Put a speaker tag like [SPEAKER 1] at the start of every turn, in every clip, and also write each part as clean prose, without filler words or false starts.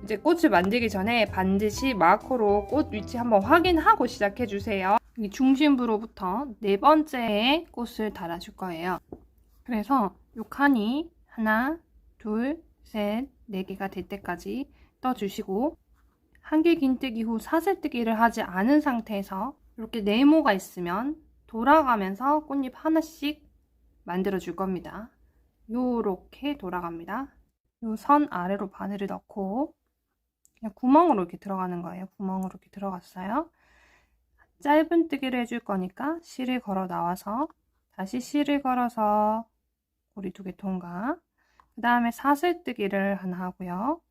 [SPEAKER 1] 이제 꽃을 만들기 전에 반드시 마커로 꽃 위치 한번 확인하고 시작해 주세요. 이 중심부로부터 네 번째에 꽃을 달아줄 거예요. 그래서 요 칸이 하나, 둘, 셋, 네 개가 될 때까지 떠주시고, 한길 긴뜨기 후 사슬뜨기를 하지 않은 상태에서 이렇게 네모가 있으면 돌아가면서 꽃잎 하나씩 만들어 줄 겁니다. 요렇게 돌아갑니다. 요 선 아래로 바늘을 넣고 그냥 구멍으로 이렇게 들어가는 거예요. 구멍으로 이렇게 들어갔어요. 짧은 뜨기를 해줄 거니까 실을 걸어 나와서 다시 실을 걸어서 고리 2개 통과. 그 다음에 사슬뜨기를 하나 하고요.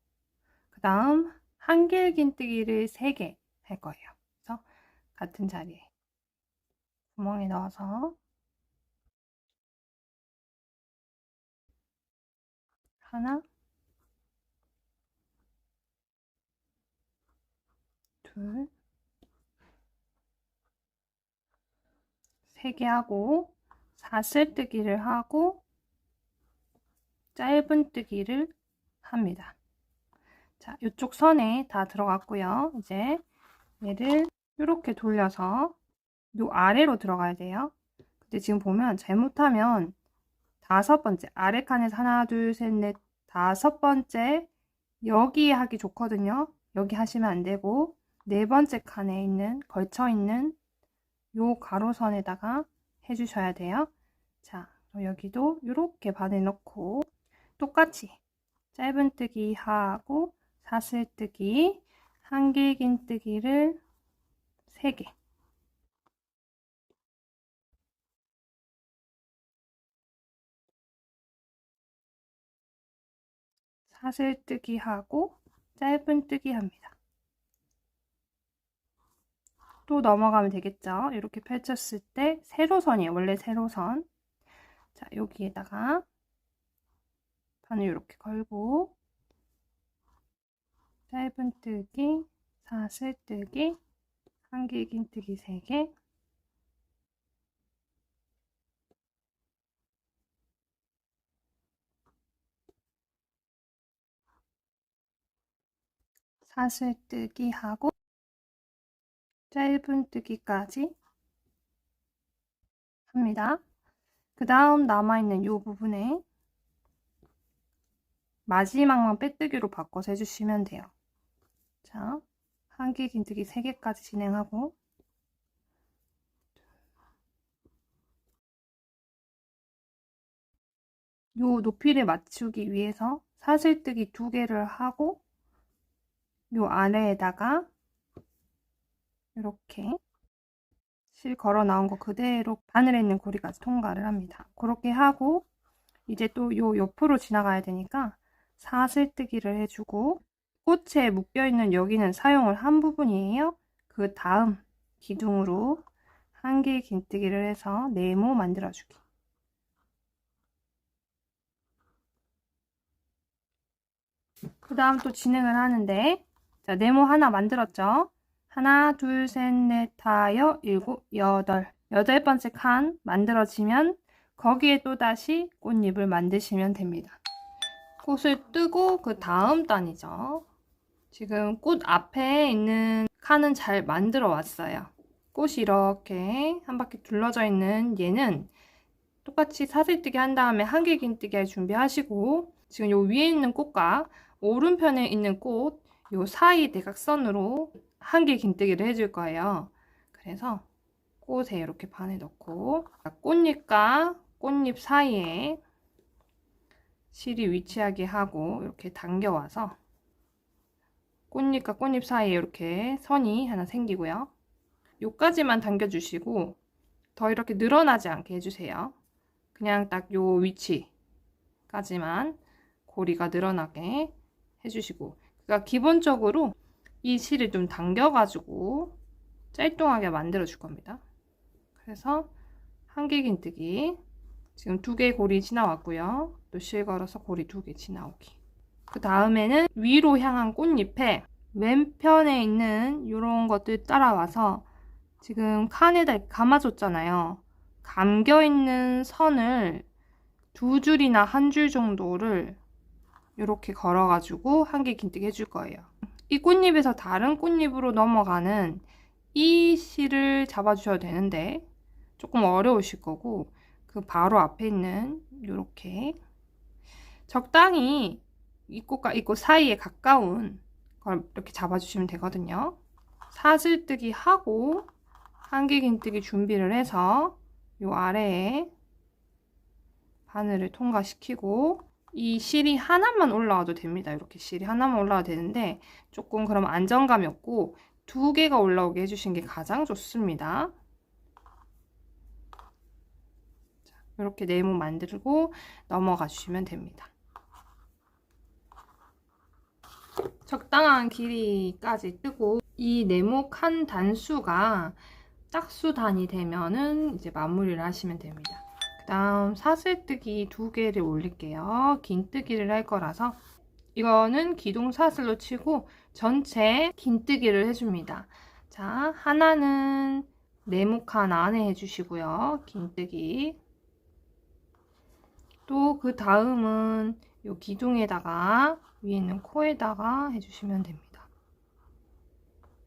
[SPEAKER 1] 그 다음 한길 긴뜨기를 3개 할 거예요. 그래서 같은 자리에 구멍에 넣어서 하나, 둘, 3개 하고 사슬뜨기를 하고 짧은 뜨기를 합니다. 자, 이쪽 선에 다 들어갔고요. 이제 얘를 이렇게 돌려서 요 아래로 들어가야 돼요. 근데 지금 보면 잘못하면 5번째 아래 칸에서 하나, 둘, 셋, 넷, 5번째 여기 하기 좋거든요. 여기 하시면 안 되고 4번째 칸에 있는 걸쳐 있는 요 가로선에다가 해주셔야 돼요. 자, 여기도 이렇게 바늘 넣고 똑같이 짧은 뜨기 하고 사슬뜨기, 한길 긴뜨기를 3개. 사슬뜨기 하고 짧은 뜨기 합니다. 또 넘어가면 되겠죠. 이렇게 펼쳤을 때 세로선이에요. 원래 세로선. 자, 여기에다가 바늘 이렇게 걸고 짧은 뜨기, 사슬뜨기, 한길 긴뜨기 3개, 사슬뜨기 하고 짧은 뜨기까지 합니다. 그 다음 남아있는 이 부분에 마지막만 빼뜨기로 바꿔서 해주시면 돼요. 자, 한길 긴뜨기 3개까지 진행하고 요 높이를 맞추기 위해서 사슬뜨기 2개를 하고 요 아래에다가 이렇게 실 걸어 나온 거 그대로 바늘에 있는 고리까지 통과를 합니다. 그렇게 하고 이제 또 요 옆으로 지나가야 되니까 사슬뜨기를 해주고 꽃에 묶여있는 여기는 사용을 한 부분이에요. 그 다음 기둥으로 한길 긴뜨기를 해서 네모 만들어주기. 그 다음 또 진행을 하는데, 자, 네모 하나 만들었죠? 하나, 둘, 셋, 넷, 다섯, 일곱, 여덟. 8번째 칸 만들어지면 거기에 또다시 꽃잎을 만드시면 됩니다. 꽃을 뜨고 그 다음 단이죠. 지금 꽃 앞에 있는 칸은 잘 만들어 왔어요. 꽃이 이렇게 한 바퀴 둘러져 있는 얘는 똑같이 사슬뜨기 한 다음에 한길 긴뜨기 할 준비하시고, 지금 요 위에 있는 꽃과 오른편에 있는 꽃, 요 사이 대각선으로 한길 긴뜨기를 해줄 거예요. 그래서 꽃에 이렇게 바늘 넣고 꽃잎과 꽃잎 사이에 실이 위치하게 하고 이렇게 당겨와서 꽃잎과 꽃잎 사이에 이렇게 선이 하나 생기고요. 요까지만 당겨주시고 더 이렇게 늘어나지 않게 해주세요. 그냥 딱 요 위치까지만 고리가 늘어나게 해주시고, 그러니까 기본적으로 이 실을 좀 당겨가지고 짤뚱하게 만들어 줄 겁니다. 그래서 한길 긴뜨기 지금 2개 고리 지나왔고요. 또 실 걸어서 고리 2개 지나오기. 그 다음에는 위로 향한 꽃잎에 왼편에 있는 이런 것들 따라와서 지금 칸에다 감아줬잖아요. 감겨있는 선을 2줄이나 1줄 정도를 이렇게 걸어가지고 한 개 긴뜨기 해줄 거예요. 이 꽃잎에서 다른 꽃잎으로 넘어가는 이 실을 잡아주셔도 되는데 조금 어려우실 거고, 그 바로 앞에 있는 이렇게 적당히 이 꽃과 이 꽃 사이에 가까운 걸 이렇게 잡아주시면 되거든요. 사슬뜨기 하고 한 개 긴뜨기 준비를 해서 이 아래에 바늘을 통과시키고, 이 실이 하나만 올라와도 됩니다. 이렇게 실이 하나만 올라와도 되는데 조금 그럼 안정감이 없고 두 개가 올라오게 해주신 게 가장 좋습니다. 자, 이렇게 네모 만들고 넘어가 주시면 됩니다. 적당한 길이까지 뜨고 이 네모 칸 단수가 짝수단이 되면은 이제 마무리를 하시면 됩니다. 그 다음 사슬뜨기 2개를 올릴게요. 긴뜨기를 할 거라서 이거는 기둥 사슬로 치고 전체 긴뜨기를 해줍니다. 자, 하나는 네모 칸 안에 해주시고요. 긴뜨기. 또 그 다음은 이 기둥에다가 위에 있는 코에다가 해주시면 됩니다.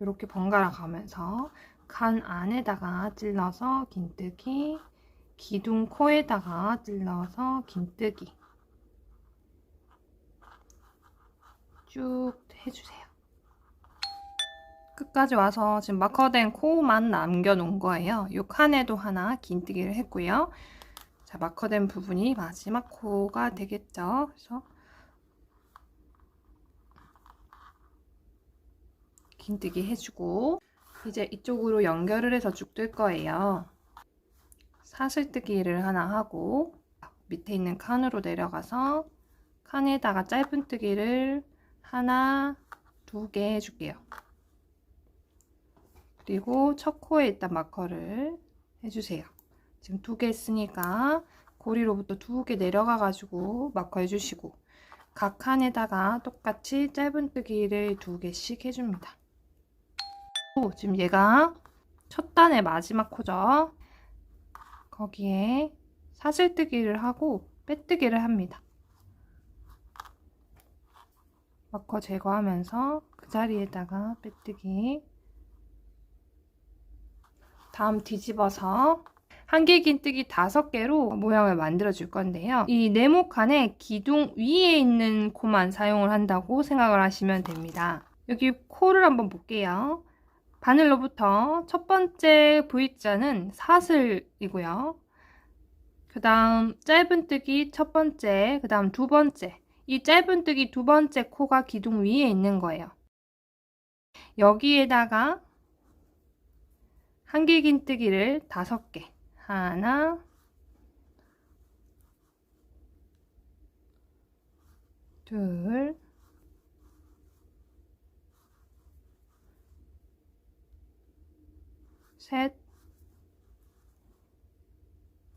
[SPEAKER 1] 이렇게 번갈아 가면서 칸 안에다가 찔러서 긴뜨기, 기둥 코에다가 찔러서 긴뜨기 쭉 해주세요. 끝까지 와서 지금 마커된 코만 남겨놓은 거예요. 이 칸에도 하나 긴뜨기를 했고요. 자, 마커된 부분이 마지막 코가 되겠죠. 그래서 긴뜨기 해주고 이제 이쪽으로 연결을 해서 쭉 뜰 거예요. 사슬뜨기를 하나 하고 밑에 있는 칸으로 내려가서 칸에다가 짧은뜨기를 하나, 2개 해줄게요. 그리고 첫 코에 일단 마커를 해주세요. 지금 2개 했으니까 고리로부터 2개 내려가 가지고 마커 해주시고 각 칸에다가 똑같이 짧은뜨기를 2개씩 해줍니다. 지금 얘가 첫 단의 마지막 코죠. 거기에 사슬뜨기를 하고 빼뜨기를 합니다. 마커 제거하면서 그 자리에다가 빼뜨기. 다음 뒤집어서 한 개 긴뜨기 5개로 모양을 만들어 줄 건데요. 이 네모 칸의 기둥 위에 있는 코만 사용을 한다고 생각을 하시면 됩니다. 여기 코를 한번 볼게요. 바늘로부터 첫 번째 V자는 사슬이고요. 그 다음 짧은뜨기 첫 번째, 그 다음 두 번째. 이 짧은뜨기 두 번째 코가 기둥 위에 있는 거예요. 여기에다가 한 개 긴뜨기를 5개. 하나, 둘, 셋,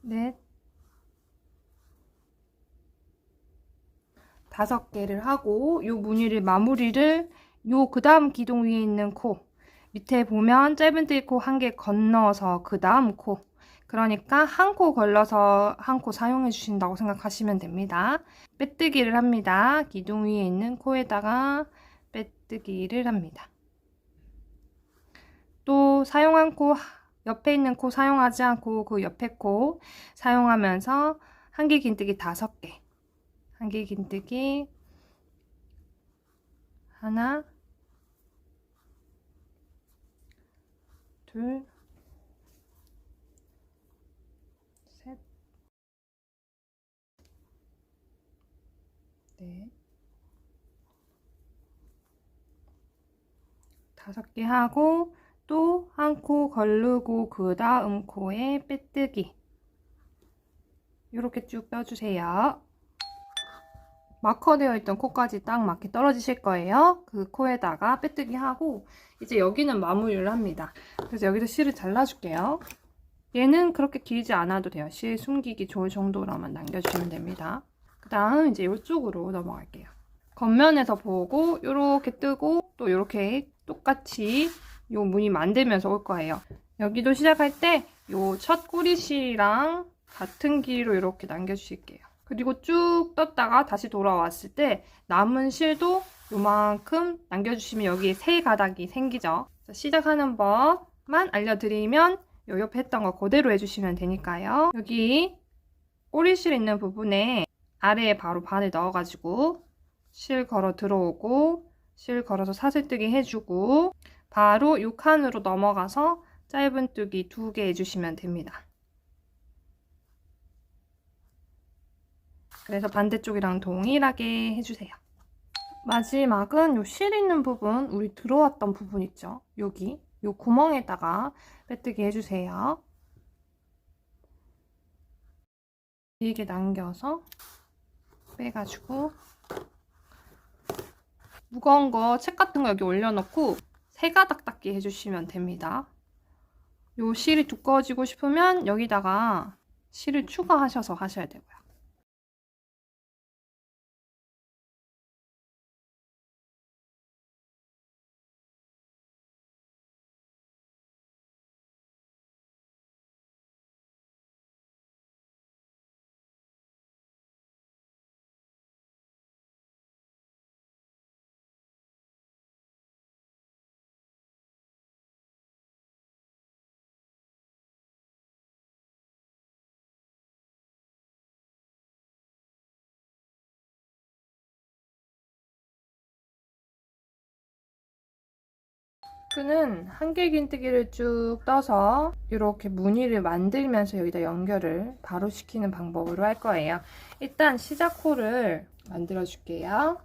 [SPEAKER 1] 넷, 5개를 하고 요 무늬를 마무리를 요 그 다음 기둥 위에 있는 코 밑에 보면 짧은뜨기 코 한 개 건너서 그 다음 코, 그러니까 한 코 걸러서 한 코 사용해 주신다고 생각하시면 됩니다. 빼뜨기를 합니다. 기둥 위에 있는 코에다가 빼뜨기를 합니다. 또 사용한 코 옆에 있는 코 사용하지 않고 그 옆에 코 사용하면서 한 개 긴뜨기 5개, 한 개 긴뜨기 하나, 둘, 셋, 넷, 5개 하고 또 한 코 걸르고 그 다음 코에 빼뜨기 이렇게 쭉 떠주세요. 마커되어 있던 코까지 딱 맞게 떨어지실 거예요. 그 코에다가 빼뜨기 하고 이제 여기는 마무리를 합니다. 그래서 여기서 실을 잘라줄게요. 얘는 그렇게 길지 않아도 돼요. 실 숨기기 좋을 정도로만 남겨주시면 됩니다. 그 다음 이제 이쪽으로 넘어갈게요. 겉면에서 보고 이렇게 뜨고 또 이렇게 똑같이 요 무늬 만들면서 올 거예요. 여기도 시작할 때 요 첫 꼬리실이랑 같은 길이로 이렇게 남겨주실게요. 그리고 쭉 떴다가 다시 돌아왔을 때 남은 실도 요만큼 남겨주시면 여기에 세 가닥이 생기죠. 시작하는 법만 알려드리면 요 옆에 했던 거 그대로 해주시면 되니까요. 여기 꼬리실 있는 부분에 아래에 바로 바늘 넣어가지고 실 걸어 들어오고 실 걸어서 사슬뜨기 해주고 바로 요 칸으로 넘어가서 짧은뜨기 2개 해주시면 됩니다. 그래서 반대쪽이랑 동일하게 해주세요. 마지막은 요 실 있는 부분, 우리 들어왔던 부분 있죠? 여기 요 구멍에다가 빼뜨기 해주세요. 길게 남겨서 빼가지고 무거운 거, 책 같은 거 여기 올려놓고 세 가닥 닦기 해주시면 됩니다. 요 실이 두꺼워지고 싶으면 여기다가 실을 추가하셔서 하셔야 되고요. 끈은 한길긴뜨기를 쭉 떠서 이렇게 무늬를 만들면서 여기다 연결을 바로 시키는 방법으로 할 거예요. 일단 시작 홀을 만들어 줄게요.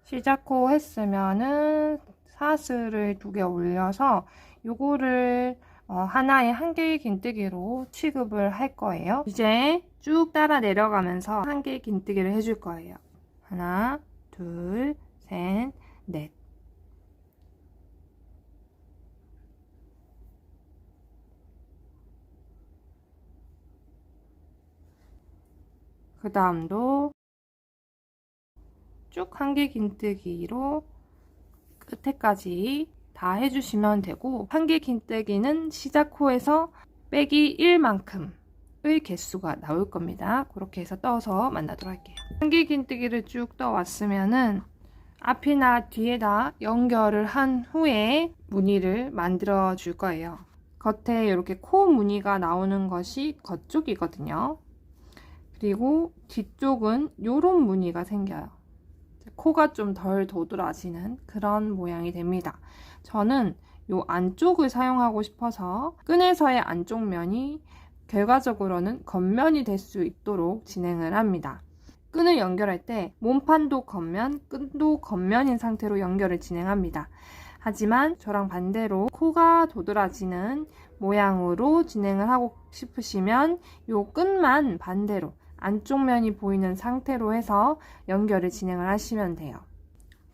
[SPEAKER 1] 시작 호 했으면은 사슬을 2개 올려서 요거를 하나의 한길긴뜨기로 취급을 할 거예요. 이제 쭉 따라 내려가면서 한길긴뜨기를 해줄 거예요. 하나, 둘, 셋, 넷. 그 다음도 쭉 한길긴뜨기로 끝에까지 다 해주시면 되고, 한길긴뜨기는 시작 호에서 빼기 1만큼의 개수가 나올 겁니다. 그렇게 해서 떠서 만나도록 할게요. 한길긴뜨기를 쭉 떠왔으면은 앞이나 뒤에다 연결을 한 후에 무늬를 만들어 줄 거예요. 겉에 이렇게 코 무늬가 나오는 것이 겉쪽이거든요. 그리고 뒤쪽은 이런 무늬가 생겨요. 코가 좀 덜 도드라지는 그런 모양이 됩니다. 저는 이 안쪽을 사용하고 싶어서 끈에서의 안쪽 면이 결과적으로는 겉면이 될 수 있도록 진행을 합니다. 끈을 연결할 때 몸판도 겉면, 끈도 겉면인 상태로 연결을 진행합니다. 하지만 저랑 반대로 코가 도드라지는 모양으로 진행을 하고 싶으시면 이 끈만 반대로 안쪽 면이 보이는 상태로 해서 연결을 진행을 하시면 돼요.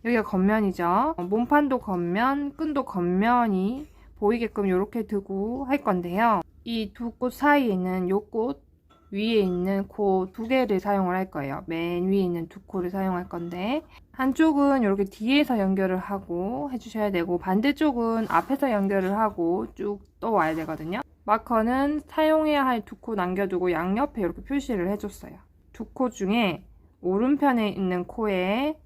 [SPEAKER 1] 여기가 겉면이죠. 몸판도 겉면, 끈도 겉면이 보이게끔 이렇게 두고 할 건데요. 이 두 꽃 사이에 있는 요 꽃 위에 있는 코 2개를 사용을 할 거예요. 맨 위에 있는 2코를 사용할 건데, 한쪽은 이렇게 뒤에서 연결을 하고 해주셔야 되고, 반대쪽은 앞에서 연결을 하고 쭉 떠와야 되거든요. 마커는 사용해야 할 2코 남겨두고 양옆에 이렇게 표시를 해줬어요. 2코 중에 오른편에 있는 코에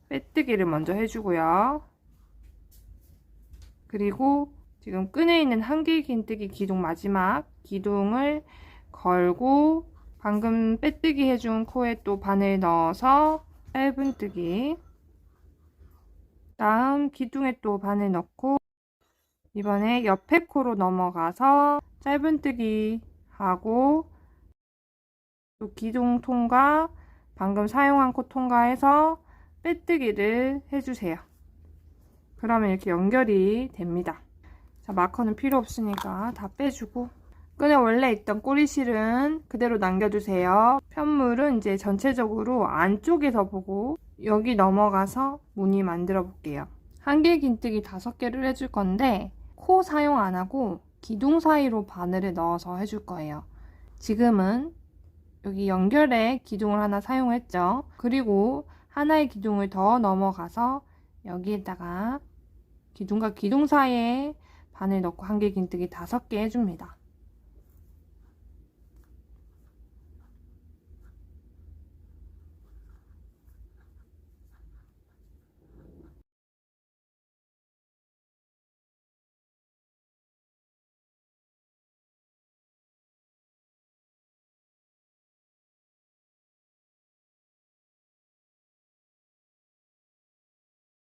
[SPEAKER 1] 빼뜨기를 먼저 해주고요. 그리고 지금 끈에 있는 한길긴뜨기 기둥 마지막 기둥을 걸고 방금 빼뜨기 해준 코에 또 바늘 넣어서 짧은뜨기, 다음 기둥에 또 바늘 넣고 이번에 옆에 코로 넘어가서 짧은뜨기 하고 또 기둥 통과, 방금 사용한 코 통과해서 빼뜨기를 해주세요. 그러면 이렇게 연결이 됩니다. 자, 마커는 필요 없으니까 다 빼주고, 끈에 원래 있던 꼬리실은 그대로 남겨주세요. 편물은 이제 전체적으로 안쪽에서 보고 여기 넘어가서 무늬 만들어 볼게요. 한길긴뜨기 5개를 해줄 건데 코 사용 안 하고 기둥 사이로 바늘을 넣어서 해줄 거예요. 지금은 여기 연결에 기둥을 하나 사용했죠. 그리고 하나의 기둥을 더 넘어가서 여기에다가 기둥과 기둥 사이에 바늘 넣고 한길긴뜨기 5개 해줍니다.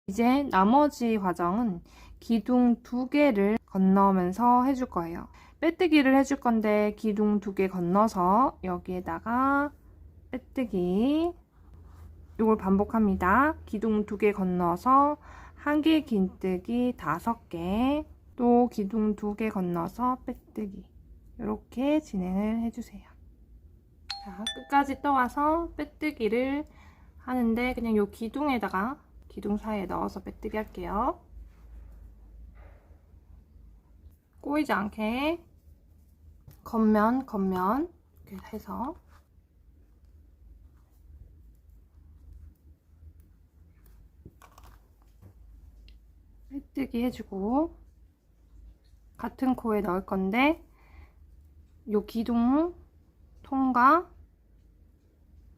[SPEAKER 1] 이제 나머지 과정은 기둥 2개를 건너면서 해줄 거예요. 빼뜨기를 해줄 건데 기둥 2개 건너서 여기에다가 빼뜨기, 이걸 반복합니다. 기둥 2개 건너서 한길긴뜨기 5개, 또 기둥 2개 건너서 빼뜨기, 이렇게 진행을 해주세요. 자, 끝까지 떠와서 빼뜨기를 하는데 그냥 요 기둥에다가 기둥 사이에 넣어서 빼뜨기 할게요. 꼬이지 않게 겉면 이렇게 해서 빼뜨기 해주고, 같은 코에 넣을 건데 요 기둥 통과,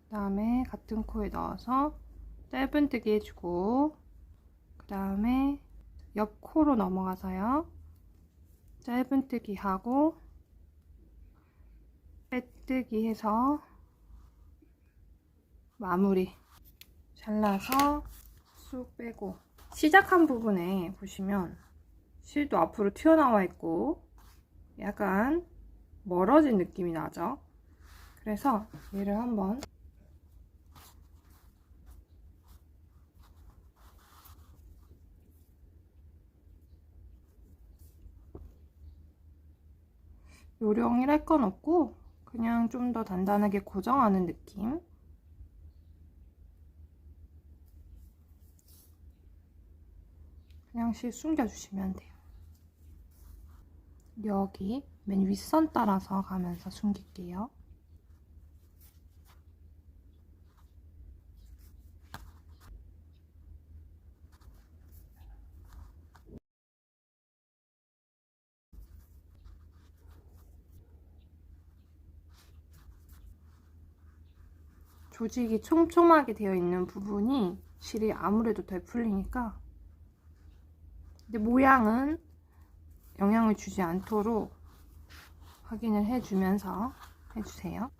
[SPEAKER 1] 그 다음에 같은 코에 넣어서 짧은뜨기 해주고, 그 다음에 옆 코로 넘어가서요 짧은뜨기 하고 빼뜨기 해서 마무리. 잘라서 쑥 빼고, 시작한 부분에 보시면 실도 앞으로 튀어나와 있고 약간 멀어진 느낌이 나죠. 그래서 얘를 한번 요령이라 할 건 없고 그냥 좀 더 단단하게 고정하는 느낌. 그냥 실 숨겨주시면 돼요. 여기 맨 윗선 따라서 가면서 숨길게요. 조직이 촘촘하게 되어 있는 부분이 실이 아무래도 덜 풀리니까, 근데 모양은 영향을 주지 않도록 확인을 해주면서 해주세요.